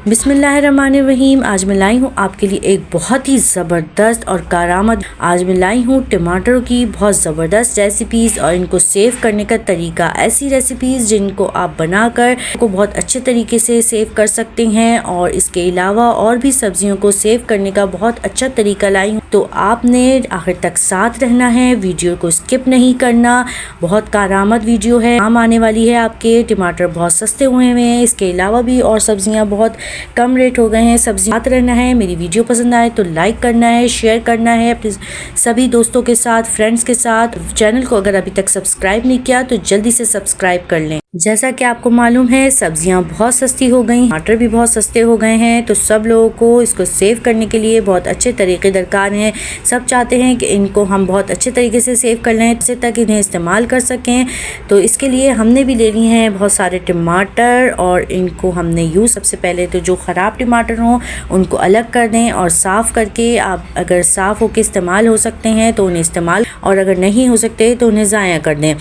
बिस्मिल्लाहिर्रहमानिर्रहीम। आज मैं लाई हूँ आपके लिए एक बहुत ही ज़बरदस्त और कारामद। आज मैं लाई हूँ टमाटरों की बहुत ज़बरदस्त रेसिपीज़ और इनको सेव करने का तरीका। ऐसी रेसिपीज़ जिनको आप बनाकर को बहुत अच्छे तरीके से सेव कर सकते हैं और इसके अलावा और भी सब्जियों को सेव करने का बहुत अच्छा तरीका लाई हूँ। तो आपने आखिर तक साथ रहना है, वीडियो को स्किप नहीं करना। बहुत कारामद वीडियो है, काम आने वाली है आपके। टमाटर बहुत सस्ते हुए हैं, इसके अलावा भी और सब्जियाँ बहुत कम रेट हो गए हैं। सब्जी साथ रहना है। मेरी वीडियो पसंद आए तो लाइक करना है, शेयर करना है अपने सभी दोस्तों के साथ, फ्रेंड्स के साथ। चैनल को अगर अभी तक सब्सक्राइब नहीं किया तो जल्दी से सब्सक्राइब कर लें। जैसा कि आपको मालूम है सब्जियां बहुत सस्ती हो गई, टमाटर भी बहुत सस्ते हो गए हैं, तो सब लोगों को इसको सेव करने के लिए बहुत अच्छे तरीके दरकार हैं। सब चाहते हैं कि इनको हम बहुत अच्छे तरीके से सेव कर लें जिससे तक इन्हें इस्तेमाल कर सकें। तो इसके लिए हमने भी ले ली हैं बहुत सारे टमाटर और इनको हमने यूज़ सबसे पहले तो जो ख़राब टमाटर हों उनको अलग कर दें और साफ़ करके, आप अगर साफ़ होकर इस्तेमाल हो सकते हैं तो उन्हें इस्तेमाल, और अगर नहीं हो सकते तो उन्हें ज़ाया कर दें।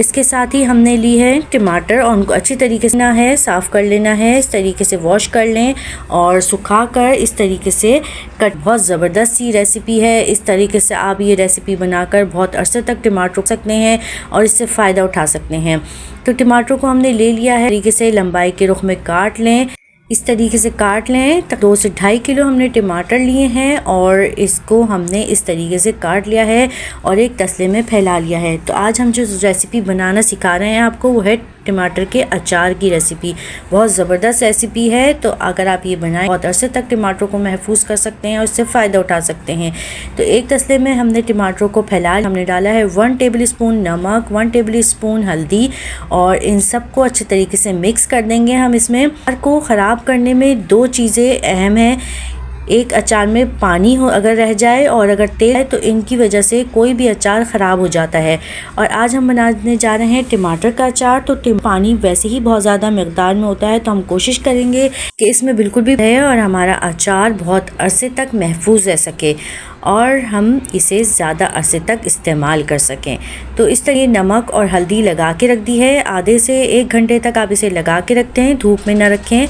इसके साथ ही हमने ली है टमाटर और उनको अच्छी तरीके से ना है साफ़ कर लेना है। इस तरीके से वॉश कर लें और सुखाकर इस तरीके से कट। बहुत ज़बरदस्त सी रेसिपी है। इस तरीके से आप ये रेसिपी बनाकर बहुत अरसे तक टमाटर रख सकते हैं और इससे फ़ायदा उठा सकते हैं। तो टमाटर को हमने ले लिया है, तरीके से लंबाई के रुख में काट लें। इस तरीके से काट लें। 2 से 2.5 किलो हमने टमाटर लिए हैं और इसको हमने इस तरीके से काट लिया है और एक तसले में फैला लिया है। तो आज हम जो रेसिपी बनाना सिखा रहे हैं आपको वो है टमाटर के अचार की रेसिपी। बहुत ज़बरदस्त रेसिपी है। तो अगर आप ये बनाएं बहुत अरसे तक टमाटर को महफूज कर सकते हैं और इससे फ़ायदा उठा सकते हैं। तो एक तसले में हमने टमाटरों को फैला, हमने डाला है 1 टेबल स्पून नमक, 1 टेबल स्पून हल्दी और इन सबको अच्छे तरीके से मिक्स कर देंगे। हम इसमें अचार को ख़राब करने में 2 चीज़ें अहम हैं। एक, अचार में पानी हो अगर रह जाए और अगर तेल है तो इनकी वजह से कोई भी अचार ख़राब हो जाता है। और आज हम बनाने जा रहे हैं टमाटर का अचार। तो पानी वैसे ही बहुत ज़्यादा मकदार में होता है, तो हम कोशिश करेंगे कि इसमें बिल्कुल भी है और हमारा अचार बहुत अरसे तक महफूज रह सके और हम इसे ज़्यादा अरसे तक इस्तेमाल कर सकें। तो इस तरह नमक और हल्दी लगा के रख दी है। आधे से 1 घंटे तक आप इसे लगा के रखते हैं, धूप में ना रखें।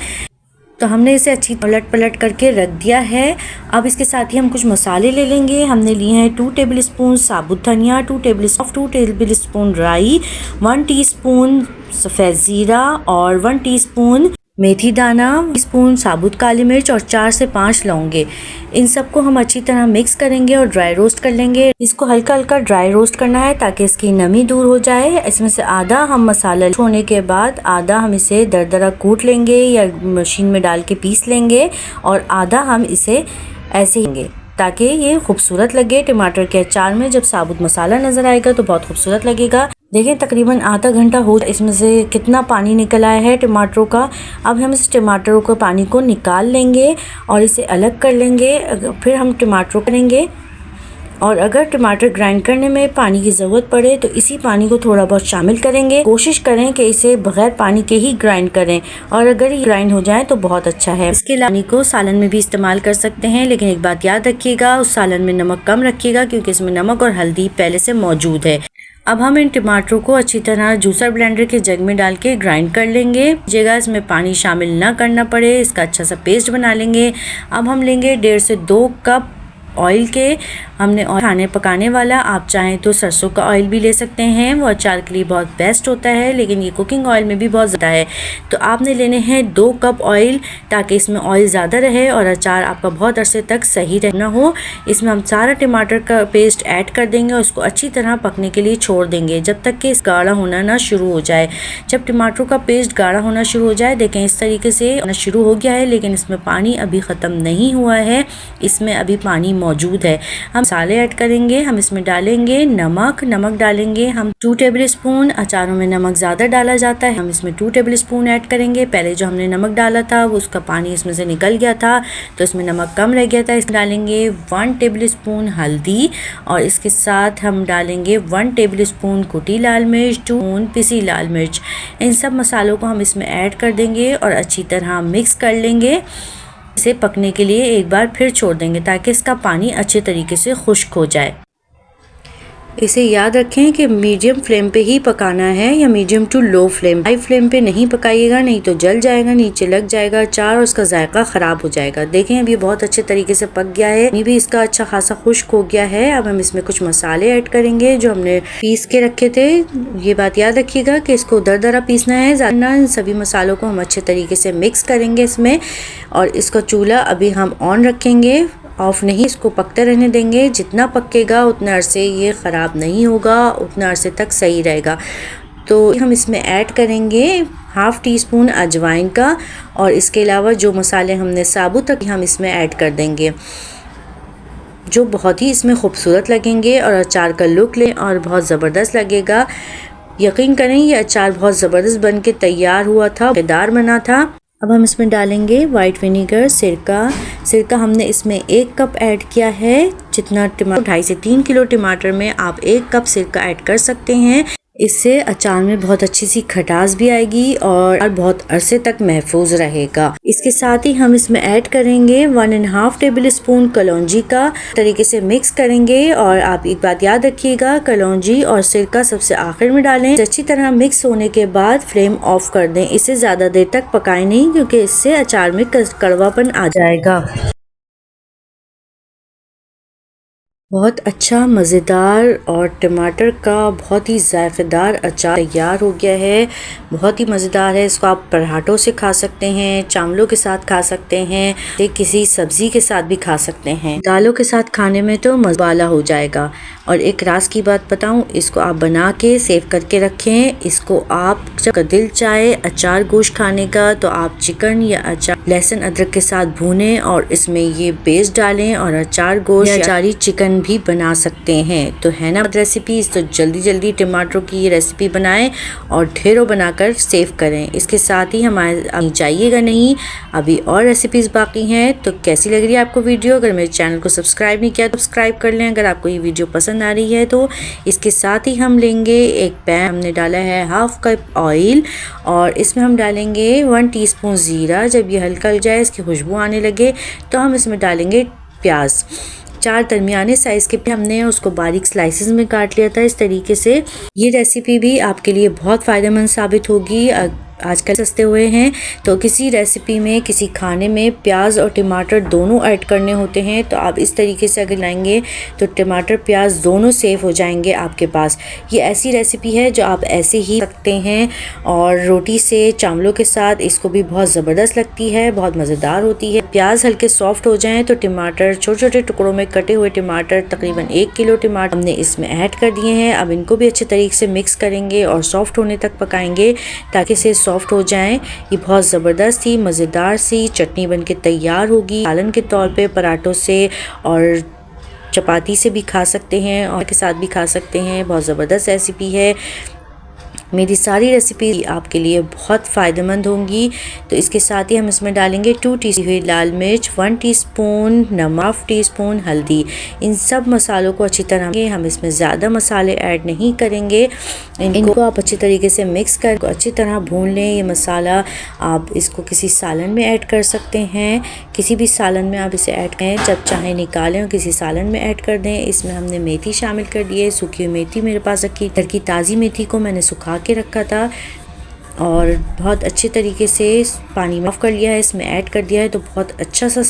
तो हमने इसे अच्छी पलट पलट करके रख दिया है। अब इसके साथ ही हम कुछ मसाले ले लेंगे। हमने लिए हैं 2 टेबल स्पून साबुत धनिया, 2 टेबल स्पून राई, 1 टीस्पून सफ़ेद ज़ीरा और 1 टीस्पून मेथी दाना, स्पून साबुत काली मिर्च और 4 से 5 लौंगे। इन सबको हम अच्छी तरह मिक्स करेंगे और ड्राई रोस्ट कर लेंगे। इसको हल्का हल्का ड्राई रोस्ट करना है ताकि इसकी नमी दूर हो जाए। इसमें से आधा हम मसाला होने के बाद आधा हम इसे दरदरा कूट लेंगे या मशीन में डाल के पीस लेंगे और आधा हम इसे ऐसे ही ताकि ये खूबसूरत लगे। टमाटर के अचार में जब साबुत मसाला नज़र आएगा तो बहुत खूबसूरत लगेगा। देखें तकरीबन आधा घंटा हो, इसमें से कितना पानी निकल आया है टमाटरों का। अब हम इस टमाटरों को पानी को निकाल लेंगे और इसे अलग कर लेंगे। फिर हम टमाटरों करेंगे और अगर टमाटर ग्राइंड करने में पानी की ज़रूरत पड़े तो इसी पानी को थोड़ा बहुत शामिल करेंगे। कोशिश करें कि इसे बगैर पानी के ही ग्राइंड करें और अगर ये ग्राइंड हो जाए तो बहुत अच्छा है। इसके अलावा पानी को सालन में भी इस्तेमाल कर सकते हैं, लेकिन एक बात याद रखिएगा, उस सालन में नमक कम रखिएगा क्योंकि इसमें नमक और हल्दी पहले से मौजूद है। अब हम इन टमाटरों को अच्छी तरह जूसर ब्लेंडर के जग में डाल के ग्राइंड कर लेंगे। जगह इसमें पानी शामिल ना करना पड़े, इसका अच्छा सा पेस्ट बना लेंगे। अब हम लेंगे 1.5 से 2 कप ऑयल के। हमने खाने पकाने वाला, आप चाहें तो सरसों का ऑयल भी ले सकते हैं, वो अचार के लिए बहुत बेस्ट होता है, लेकिन ये कुकिंग ऑयल में भी बहुत ज़्यादा है। तो आपने लेने हैं 2 कप ऑयल ताकि इसमें ऑयल ज़्यादा रहे और अचार आपका बहुत अरसे तक सही रहना हो। इसमें हम सारा टमाटर का पेस्ट ऐड कर देंगे और उसको अच्छी तरह पकने के लिए छोड़ देंगे जब तक कि इस गाढ़ा होना ना शुरू हो जाए। जब टमाटरों का पेस्ट गाढ़ा होना शुरू हो जाए, देखें इस तरीके से होना शुरू हो गया है, लेकिन इसमें पानी अभी ख़त्म नहीं हुआ है, इसमें अभी पानी मौजूद है। हम मसाले ऐड करेंगे। हम इसमें डालेंगे नमक डालेंगे हम 2 टेबल स्पून। अचारों में नमक ज़्यादा डाला जाता है, हम इसमें 2 टेबल स्पून ऐड करेंगे। पहले जो हमने नमक डाला था वो उसका पानी इसमें से निकल गया था तो इसमें नमक कम रह गया था। इसमें डालेंगे 1 टेबल स्पून हल्दी और इसके साथ हम डालेंगे 1 टेबल स्पून कुटी लाल मिर्च, 2 स्पून पिसी लाल मिर्च। इन सब मसालों को हम इसमें ऐड कर देंगे और अच्छी तरह मिक्स कर लेंगे। इसे पकने के लिए एक बार फिर छोड़ देंगे ताकि इसका पानी अच्छे तरीके से खुश्क हो जाए। इसे याद रखें कि मीडियम फ्लेम पे ही पकाना है या medium to low flame. High flame पे नहीं पकाइएगा, नहीं तो जल जाएगा, नीचे लग जाएगा अचार और उसका जायका खराब हो जाएगा। देखें अब ये बहुत अच्छे तरीके से पक गया है, ये भी इसका अच्छा खासा खुश्क हो गया है। अब हम इसमें कुछ मसाले ऐड करेंगे जो हमने पीस के रखे थे। ये बात याद रखिएगा कि इसको दरदरा पीसना है, ज़्यादा। इन सभी मसालों को हम अच्छे तरीके से मिक्स करेंगे इसमें, और इसका चूल्हा अभी हम ऑन रखेंगे, ऑफ नहीं। इसको पकते रहने देंगे, जितना पकेगा उतना अरसे ये ख़राब नहीं होगा, उतना अरसे तक सही रहेगा। तो हम इसमें ऐड करेंगे हाफ़ टी स्पून अजवाइन का, और इसके अलावा जो मसाले हमने साबुत रखे हम इसमें ऐड कर देंगे, जो बहुत ही इसमें खूबसूरत लगेंगे और अचार का लुक लें और बहुत ज़बरदस्त लगेगा। यकीन करें ये अचार बहुत ज़बरदस्त बन के तैयार हुआ था, मज़ेदार बना था। अब हम इसमें डालेंगे वाइट विनीगर, सिरका हमने इसमें 1 कप ऐड किया है। जितना टमाटर 2.5 से 3 किलो टमाटर में आप 1 कप सिरका ऐड कर सकते हैं। इससे अचार में बहुत अच्छी सी खटास भी आएगी और बहुत अरसे तक महफूज रहेगा। इसके साथ ही हम इसमें ऐड करेंगे 1.5 टेबल स्पून कलौंजी का, तरीके से मिक्स करेंगे। और आप एक बात याद रखिएगा, कलौंजी और सिरका सबसे आखिर में डालें। अच्छी तरह मिक्स होने के बाद फ्लेम ऑफ कर दें। इसे ज़्यादा देर तक पकाएं नहीं, क्योंकि इससे अचार में कड़वापन आ जाएगा। बहुत अच्छा मज़ेदार और टमाटर का बहुत ही जायकेदार अचार तैयार हो गया है। बहुत ही मज़ेदार है। इसको आप पराठों से खा सकते हैं, चावलों के साथ खा सकते हैं, किसी सब्ज़ी के साथ भी खा सकते हैं। दालों के साथ खाने में तो मज़ा वाला हो जाएगा। और एक राज की बात बताऊं, इसको आप बना के सेव करके रखें। इसको आप जब दिल चाहे अचार गोश्त खाने का, तो आप चिकन या अचार लहसुन अदरक के साथ भूनें और इसमें ये पेस्ट डालें और अचार गोश्त या अचारी चिकन भी बना सकते हैं। तो है ना रेसिपी, तो जल्दी टमाटरों की ये रेसिपी बनाएं और ढेरों बनाकर सेव करें। इसके साथ ही हमारे जाइएगा नहीं, अभी और रेसिपीज़ बाकी हैं। तो कैसी लग रही है आपको वीडियो? अगर मेरे चैनल को सब्सक्राइब नहीं किया तो सब्सक्राइब कर लें अगर आपको ये वीडियो पसंद आ रही है तो। इसके साथ ही हम लेंगे एक पैन, हमने डाला है 1/2 कप ऑयल और इसमें हम डालेंगे 1 टीस्पून ज़ीरा। जब ये हल्का हल जाए, इसकी खुशबू आने लगे, तो हम इसमें डालेंगे प्याज। 4 दरमियाने साइज़ के हमने उसको बारीक स्लाइसेस में काट लिया था। इस तरीके से ये रेसिपी भी आपके लिए बहुत फ़ायदेमंद साबित होगी। आजकल सस्ते हुए हैं, तो किसी रेसिपी में, किसी खाने में प्याज और टमाटर दोनों ऐड करने होते हैं, तो आप इस तरीके से अगर लाएंगे तो टमाटर प्याज दोनों सेव हो जाएंगे आपके पास। ये ऐसी रेसिपी है जो आप ऐसे ही रखते हैं और रोटी से, चावलों के साथ इसको भी बहुत ज़बरदस्त लगती है, बहुत मज़ेदार होती है। प्याज हल्के सॉफ्ट हो जाएं तो टमाटर, छोटे छोटे टुकड़ों में कटे हुए टमाटर, तकरीबन 1 किलो टमाटर हमने इसमें ऐड कर दिए हैं। अब इनको भी अच्छे तरीके से मिक्स करेंगे और सॉफ्ट होने तक पकाएंगे ताकि इसे सॉफ्ट हो जाएं। ये बहुत ज़बरदस्त ही मज़ेदार सी चटनी बनके तैयार होगी। सालन के तौर पे पराठों से और चपाती से भी खा सकते हैं और के साथ भी खा सकते हैं। बहुत ज़बरदस्त रेसिपी है। मेरी सारी रेसिपी आपके लिए बहुत फ़ायदेमंद होंगी। तो इसके साथ ही हम इसमें डालेंगे 2 टीस्पून हुई लाल मिर्च, 1 टीस्पून नमक, 1/2 टीस्पून हल्दी। इन सब मसालों को अच्छी तरह, हम इसमें ज़्यादा मसाले ऐड नहीं करेंगे। इनको आप अच्छी तरीके से मिक्स कर अच्छी तरह भून लें। ये मसाला आप इसको किसी सालन में ऐड कर सकते हैं, किसी भी सालन में आप इसे ऐड करें, जब चाहे निकालें और किसी सालन में ऐड कर दें। इसमें हमने मेथी शामिल कर दी है, सूखी हुई मेथी मेरे पास रखी। घर की ताज़ी मेथी को मैंने सुखा के रखा था और बहुत अच्छे तरीके से पानी में ऑफ कर लिया है, इसमें ऐड कर दिया है, तो बहुत अच्छा सा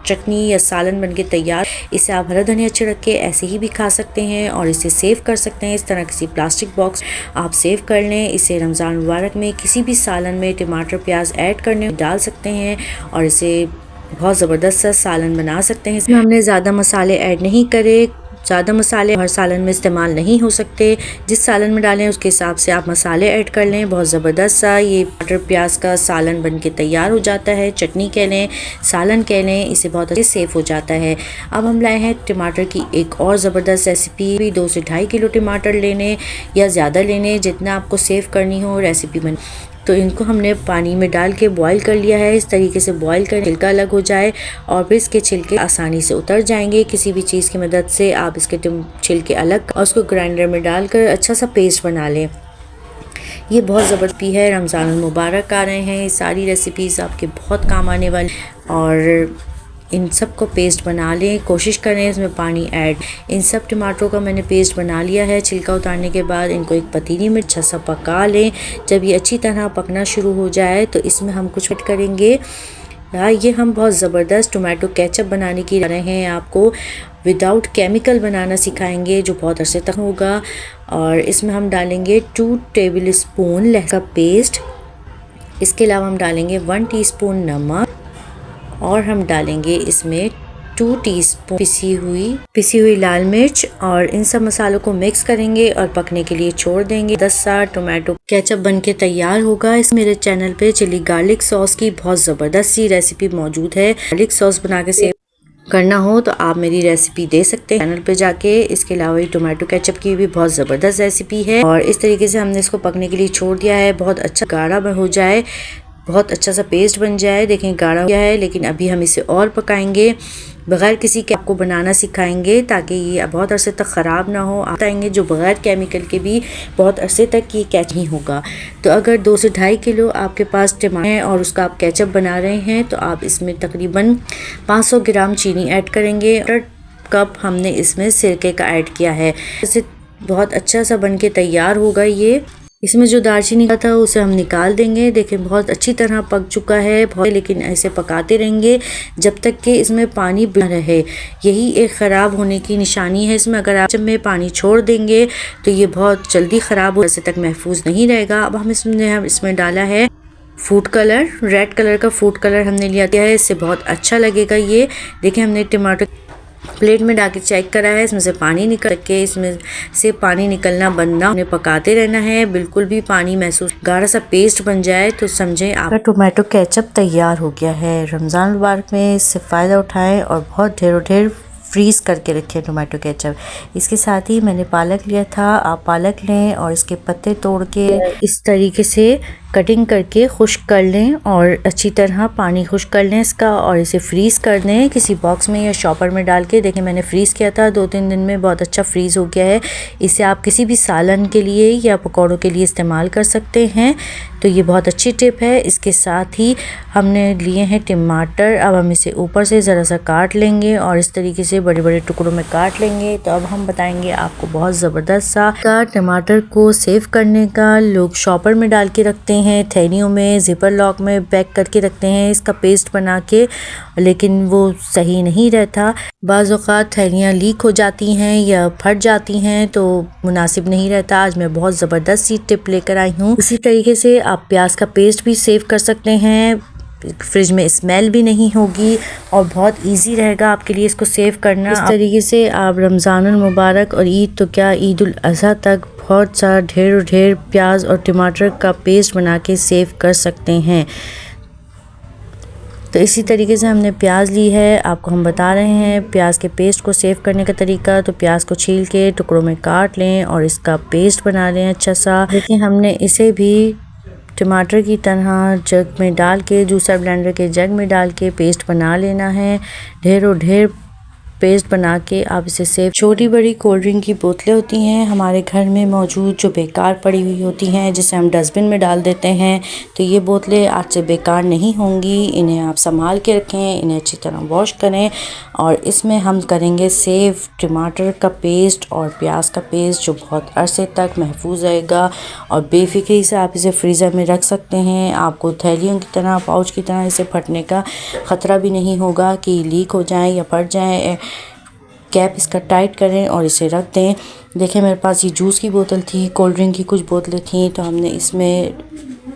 चटनी या सालन बनके तैयार। इसे आप हरा धनिया छिड़क के ऐसे ही भी खा सकते हैं और इसे सेव कर सकते हैं। इस तरह किसी प्लास्टिक बॉक्स आप सेव कर लें। इसे रमज़ान मुबारक में किसी भी सालन में टमाटर प्याज ऐड करने डाल सकते हैं और इसे बहुत ज़बरदस्त सा सालन बना सकते हैं। इसमें हमने ज़्यादा मसाले ऐड नहीं करे। ज़्यादा मसाले हर सालन में इस्तेमाल नहीं हो सकते। जिस सालन में डालें उसके हिसाब से आप मसाले ऐड कर लें। बहुत ज़बरदस्त सा ये टमाटर प्याज का सालन बनके तैयार हो जाता है। चटनी कह लें, सालन कह लें, इसे बहुत अच्छे सेफ हो जाता है। अब हम लाए हैं टमाटर की एक और ज़बरदस्त रेसिपी। 2 से 2.5 किलो टमाटर लेने या ज़्यादा लेने, जितना आपको सेव करनी हो रेसिपी बन, तो इनको हमने पानी में डाल के बॉईल कर लिया है। इस तरीके से बॉईल कर छिलका अलग हो जाए और फिर इसके छिलके आसानी से उतर जाएंगे। किसी भी चीज़ की मदद से आप इसके छिलके अलग और उसको ग्राइंडर में डालकर अच्छा सा पेस्ट बना लें। ये बहुत ज़बरदस्त है। रमज़ान मुबारक आ रहे हैं, ये सारी रेसिपीज़ आपके बहुत काम आने वाली और इन सब को पेस्ट बना लें। कोशिश करें इसमें पानी ऐड। इन सब टमाटरों का मैंने पेस्ट बना लिया है। छिलका उतारने के बाद इनको एक पतीली में अच्छा सा पका लें। जब ये अच्छी तरह पकना शुरू हो जाए तो इसमें हम कुछ ऐड करेंगे। ये हम बहुत ज़बरदस्त टोमेटो केचप बनाने की रहे हैं। आपको विदाउट केमिकल बनाना सिखाएंगे जो बहुत अरसे तक होगा। और इसमें हम डालेंगे 2 टेबल स्पून लहसुन का पेस्ट। इसके अलावा हम डालेंगे 1 टीस्पून नमक और हम डालेंगे इसमें 2 टीस्पून पिसी हुई लाल मिर्च। और इन सब मसालों को मिक्स करेंगे और पकने के लिए छोड़ देंगे। 10 साल टोमेटो केचप बनके तैयार होगा। इस मेरे चैनल पे चिली गार्लिक सॉस की बहुत ज़बरदस्त सी रेसिपी मौजूद है। गार्लिक सॉस बना के सेव करना हो तो आप मेरी रेसिपी दे सकते हैं चैनल पे जाके। इसके अलावा ये टोमेटो केचप की भी बहुत ज़बरदस्त रेसिपी है। और इस तरीके से हमने इसको पकने के लिए छोड़ दिया है। बहुत अच्छा गाढ़ा हो जाए, बहुत अच्छा सा पेस्ट बन जाए। देखें गाढ़ा हो गया है, लेकिन अभी हम इसे और पकाएंगे। बगैर किसी के आपको बनाना सिखाएंगे ताकि ये बहुत अरसे तक ख़राब ना हो। बताएंगे जो बगैर केमिकल के भी बहुत अरसे तक ये कैच नहीं होगा। तो अगर 2 से 2.5 किलो आपके पास टमाटर है और उसका आप केचप बना रहे हैं तो आप इसमें तकरीबन 500 ग्राम चीनी ऐड करेंगे। 1 कप हमने इसमें सिरके का ऐड किया है। इससे बहुत अच्छा सा बन के तैयार होगा ये। इसमें जो दालचीनी का था उसे हम निकाल देंगे। देखें बहुत अच्छी तरह पक चुका है बहुत, लेकिन ऐसे पकाते रहेंगे जब तक कि इसमें पानी बना रहे। यही एक ख़राब होने की निशानी है इसमें। अगर आप में पानी छोड़ देंगे तो ये बहुत जल्दी ख़राब हो, ऐसे तक महफूज नहीं रहेगा। अब हम इसमें डाला है फूड कलर, रेड कलर का फूड कलर हमने लिया है। इससे बहुत अच्छा लगेगा ये। देखें हमने टमाटर प्लेट में डाल के चेक करा है, इसमें से पानी निकल के इसमें से पानी निकलना बंद ना, उन्हें पकाते रहना है। बिल्कुल भी पानी महसूस गाढ़ा सा पेस्ट बन जाए तो समझें आपका टोमेटो केचप तैयार हो गया है। रमज़ान मुबारक में इससे फ़ायदा उठाएं और बहुत ढेर फ्रीज़ करके रखें टोमेटो केचप। इसके साथ ही मैंने पालक लिया था, आप पालक लें और इसके पत्ते तोड़ के इस तरीके से कटिंग करके खुश्क कर लें और अच्छी तरह पानी खुश्क कर लें इसका और इसे फ्रीज़ कर दें किसी बॉक्स में या शॉपर में डाल के। देखें मैंने फ्रीज़ किया था, 2-3 दिन में बहुत अच्छा फ्रीज़ हो गया है। इसे आप किसी भी सालन के लिए या पकौड़ों के लिए इस्तेमाल कर सकते हैं। तो ये बहुत अच्छी टिप है। इसके साथ ही हमने लिए हैं टमाटर। अब हम इसे ऊपर से ज़रा सा काट लेंगे और इस तरीके से बड़े बड़े टुकड़ों में काट लेंगे। तो अब हम बताएंगे आपको बहुत ज़बरदस्त सा टमाटर को सेव करने का। लोग शॉपर में डाल के रखते हैं, थैलियों में ज़िपर लॉक में पैक करके रखते हैं इसका पेस्ट बना के, लेकिन वो सही नहीं रहता। बाज़ औक़ात थैलियाँ लीक हो जाती हैं या फट जाती हैं तो मुनासिब नहीं रहता। आज मैं बहुत ज़बरदस्त सी टिप लेकर आई हूँ। इसी तरीके से आप प्याज का पेस्ट भी सेव कर सकते हैं, फ्रिज में स्मेल भी नहीं होगी और बहुत इजी रहेगा आपके लिए इसको सेव करना। इस तरीके से आप रमज़ानुल मुबारक और ईद तो क्या ईद उल अज़हा तक बहुत सा ढेर प्याज और टमाटर का पेस्ट बना के सेव कर सकते हैं। तो इसी तरीके से हमने प्याज ली है, आपको हम बता रहे हैं प्याज के पेस्ट को सेव करने का तरीका। तो प्याज को छील के टुकड़ों में काट लें और इसका पेस्ट बना लें अच्छा सा। देखिए हमने इसे भी टमाटर की तरह जग में डाल के, जूसर ब्लेंडर के जग में डाल के पेस्ट बना लेना है। ढेर पेस्ट बना के आप इसे सेव। छोटी बड़ी कोल्ड ड्रिंक की बोतलें होती हैं हमारे घर में मौजूद जो बेकार पड़ी हुई होती हैं, जिसे हम डस्टबिन में डाल देते हैं। तो ये बोतलें आज से बेकार नहीं होंगी। इन्हें आप संभाल के रखें, इन्हें अच्छी तरह वॉश करें और इसमें हम करेंगे सेव टमाटर का पेस्ट और प्याज का पेस्ट जो बहुत अरसे तक महफूज रहेगा और बेफिक्री से आप इसे फ्रीज़र में रख सकते हैं। आपको थैलियों की तरह, पाउच की तरह इसे फटने का ख़तरा भी नहीं होगा कि लीक हो जाए या फट जाए। कैप इसका टाइट करें और इसे रख दें। देखें मेरे पास ये जूस की बोतल थी, कोल्ड ड्रिंक की कुछ बोतलें थी, तो हमने इसमें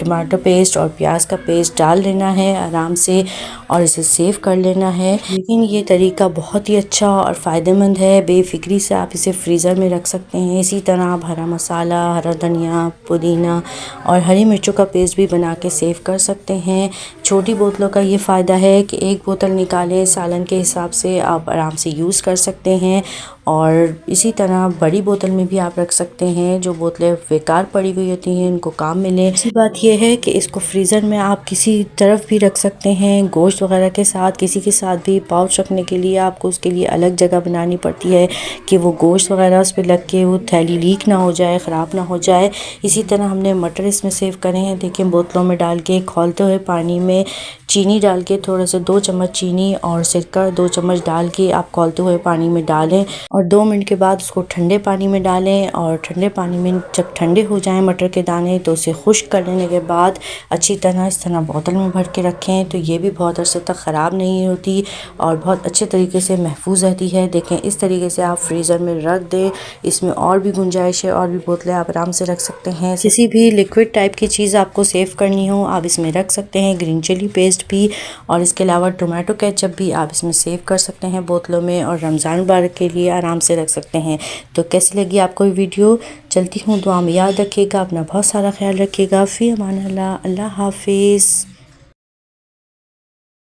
टमाटर पेस्ट और प्याज का पेस्ट डाल लेना है आराम से और इसे सेव कर लेना है। लेकिन ये तरीका बहुत ही अच्छा और फ़ायदेमंद है, बेफिक्री से आप इसे फ्रीज़र में रख सकते हैं। इसी तरह आप हरा मसाला, हरा धनिया, पुदीना और हरी मिर्चों का पेस्ट भी बना के सेव कर सकते हैं। छोटी बोतलों का ये फ़ायदा है कि एक बोतल निकालें, सालन के हिसाब से आप आराम से यूज़ कर सकते हैं। और इसी तरह बड़ी बोतल में भी आप रख सकते हैं, जो बोतलें बेकार पड़ी हुई होती हैं उनको काम मिले। इसी बात यह है कि इसको फ्रीज़र में आप किसी तरफ भी रख सकते हैं, गोश्त वगैरह के साथ, किसी के साथ भी। पाउच रखने के लिए आपको उसके लिए अलग जगह बनानी पड़ती है कि वो गोश्त वगैरह उस पर लग के वो थैली लीक ना हो जाए, ख़राब ना हो जाए। इसी तरह हमने मटर इसमें सेव करे हैं। देखिए बोतलों में डाल के खौलते हुए पानी में चीनी डाल के थोड़ा सा 2 चम्मच चीनी और सिरका 2 चम्मच डाल के आप खौलते हुए पानी में डालें और 2 मिनट के बाद उसको ठंडे पानी में डालें और ठंडे पानी में जब ठंडे हो जाएं मटर के दाने तो उसे खुश्क कर लेने के बाद अच्छी तरह इस तरह बोतल में भर के रखें तो ये भी बहुत अरसे तक ख़राब नहीं होती और बहुत अच्छे तरीके से महफूज रहती है। देखें इस तरीके से आप फ्रीज़र में रख दें, इसमें और भी गुंजाइश है और भी बोतलें आप आराम से रख सकते हैं। किसी भी लिक्विड टाइप की चीज़ आपको सेव करनी हो आप इसमें रख सकते हैं, ग्रीन चिली पेस्ट भी और इसके अलावा टोमेटो केचप भी आप इसमें सेव कर सकते हैं बोतलों में और रमज़ान मुबारक के लिए आराम से रख सकते हैं। तो कैसी लगी आपको ये वीडियो? चलती हूँ, दुआ में याद रखिएगा, अपना बहुत सारा ख्याल रखिएगा। फ़ी अमान अल्लाह, अल्लाह हाफिज़।